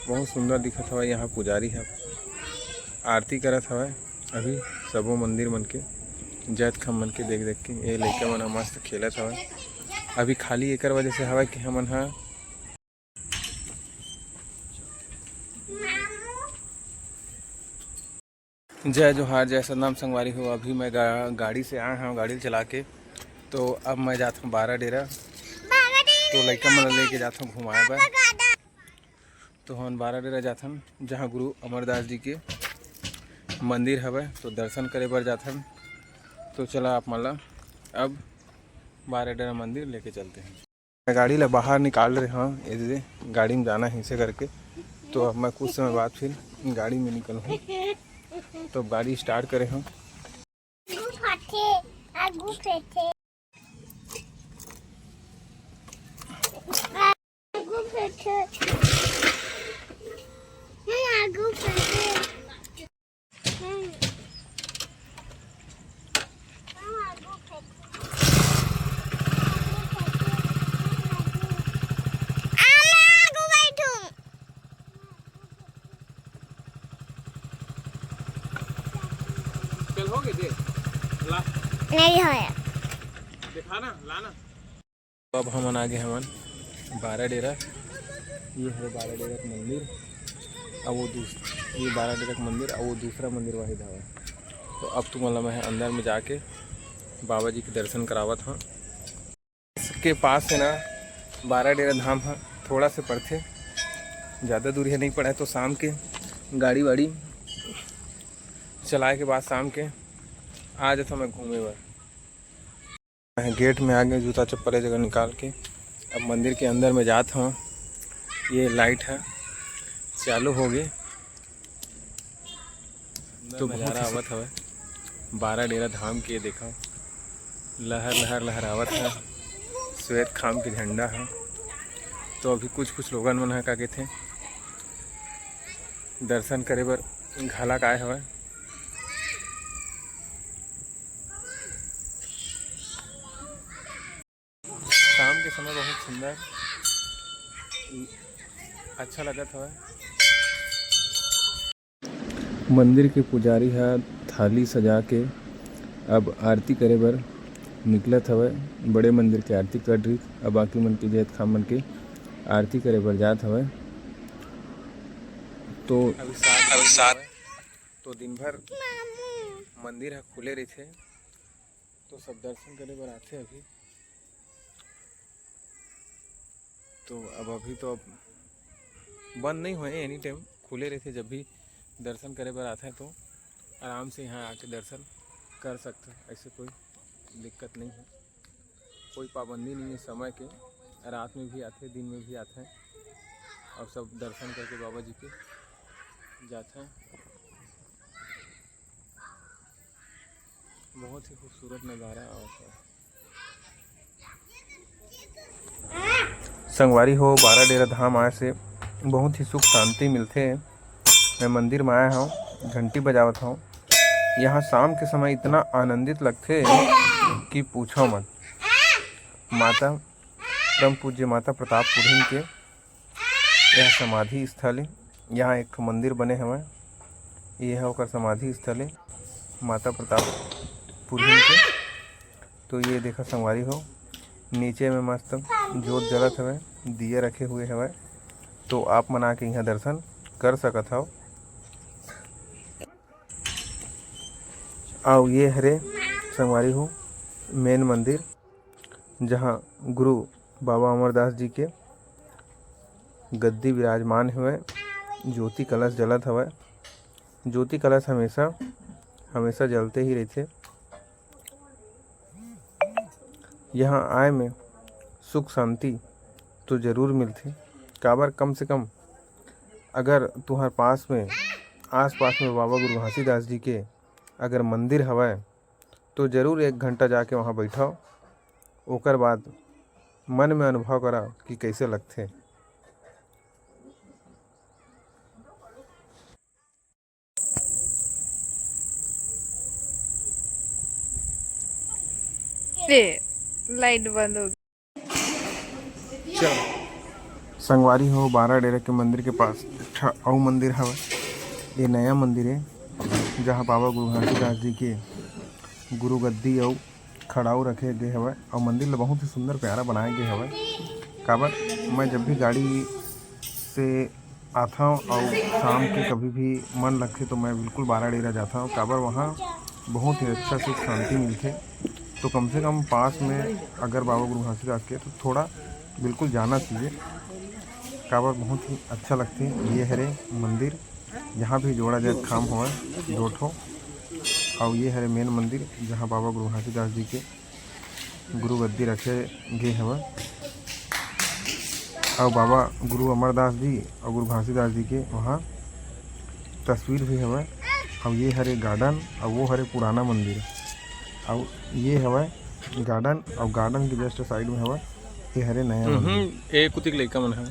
बहुत सुंदर दिखत हवे। यहाँ पुजारी है आरती करत हवे। अभी सबो मंदिर मन के जात खम मन के देख देख के ये लइका मन मस्त खेलत हवे। अभी खाली एकर वजह से हवे कि हमन हा जय जोहार जय सतनाम संगवारी हो। अभी मैं गाड़ी से आया हूँ गाड़ी चला के। तो अब मैं जाता हूँ 12 डेरा। तो लइका मन लेके जाता हूँ घुमाए बर। तो हम 12 डेरा जाथन जहाँ गुरु अमरदास जी के मंदिर हवे। तो दर्शन करे बर जाथन। तो चला आप मला अब 12 डेरा मंदिर लेके चलते हैं। मैं गाड़ी ला बाहर निकाल रहे हाँ इधर गाड़ी में जाना है इसे करके। तो अब मैं कुछ समय बाद फिर गाड़ी में निकलूँ। तो अब गाड़ी स्टार्ट करे हम। चल हो गए दे ला नहीं होया दिखा ना लाना। अब हम आगे हमन 12 डेरा। ये है 12 डेरा का मंदिर। अब वो ये 12 डेरा का मंदिर और वो दूसरा मंदिर वही धावा। तो अब तुम मैं अंदर में जाके बाबा जी के दर्शन करावत हाँ। इसके पास से ना 12 डेरा धाम है। थोड़ा से पड़ते ज़्यादा दूरी है नहीं पड़ा है। तो शाम के गाड़ी वाड़ी चलाए के बाद शाम के आ जाता मैं घूमे बर। मैं गेट में आगे जूता चप्पल जगह निकाल के अब मंदिर के अंदर में जाता हूँ। ये लाइट है चालू हो गई। तो नज़ारा आवत हवे 12 डेरा धाम के देखा लहर लहर लहरावत है। श्वेत खाम के झंडा है। तो अभी कुछ लोगन मन है का कहते दर्शन करे बर घाला आए हवे। शाम के समय बहुत सुंदर अच्छा लगत हवे। मंदिर के पुजारी है थाली सजा के अब आरती करे बर निकलत हवे। बड़े मंदिर के आरती कर रही अब बाकी मन के जैत खाम मन के आरती करे बर जात हवे। तो अभी सात तो दिन भर मंदिर है खुले रहते। तो सब दर्शन करे बर आते अभी। तो अब अभी तो बंद नहीं हुए एनी टाइम खुले रहते। जब भी दर्शन करे बर आते हैं तो आराम से यहाँ आके दर्शन कर सकते हैं। ऐसे कोई दिक्कत नहीं है। कोई पाबंदी नहीं है समय के। रात में भी आते हैं दिन में भी आते हैं और सब दर्शन करके बाबा जी के जाते हैं। बहुत ही खूबसूरत नज़ारा और संगवारी हो 12 डेरा धाम आए से बहुत ही सुख शांति मिलते। मैं मंदिर में आया हूँ घंटी बजावत हूँ। यहाँ शाम के समय इतना आनंदित लगते कि पूछो मत। माता परम पूज्य माता प्रताप पुरहिन के यह समाधि स्थल है। यहाँ एक मंदिर बने हुए ये है ओकर समाधि स्थल है माता प्रताप पुरहिन के। तो ये देखा संगवारी हो नीचे में मस्त जोत जलत हवे दिए रखे हुए हवे। तो आप मना के यहाँ दर्शन कर सकत हो। आओ ये हरे संगवारी हो मेन मंदिर जहाँ गुरु बाबा अमरदास जी के गद्दी विराजमान हुए। ज्योति कलश जलत हवे। ज्योति कलश हमेशा जलते ही रहते। यहाँ आए में सुख शांति तो जरूर मिलती। काबर कम से कम अगर तुम्हार पास में आस पास में बाबा गुरु घासीदास जी के अगर मंदिर हवै तो ज़रूर 1 घंटा जाके वहाँ बैठो। ओकर बाद मन में अनुभव करा कि कैसे लगते। लाइट बंद हो गई। चलो संगवारी हो बारा डेरा के मंदिर के पास अउ मंदिर हवे। ये नया मंदिर है जहाँ बाबा गुरु घासीदास जी के गुरु गद्दी अउ खड़ाऊ रखे गए हवे और मंदिर ला बहुत ही सुंदर प्यारा बनाए गए हवे। काबर मैं जब भी गाड़ी से आता हूँ और शाम के कभी भी मन लगते तो मैं बिल्कुल बारा डेरा जाता हूँ। काबर वहाँ बहुत ही अच्छा सुख शांति मिलते। तो कम से कम पास में अगर बाबा गुरु घासीदास के तो थोड़ा बिल्कुल जाना चाहिए। काबर बहुत ही अच्छा लगते। ये हरे मंदिर यहाँ भी जोड़ा जाए खाम हुआ 2 ठो और ये हरे मेन मंदिर जहाँ बाबा गुरु घासीदास जी के गुरु गद्दी रखे गए हवा और बाबा गुरु अमरदास जी और गुरु घासीदास जी के वहाँ तस्वीर भी हवा। और ये हरे गार्डन और वो हरे पुराना मंदिर और ये हवा गार्डन और गार्डन के जस्ट साइड में हवा ये हरे नया मंदिर। एक कुतिक लइका मन है।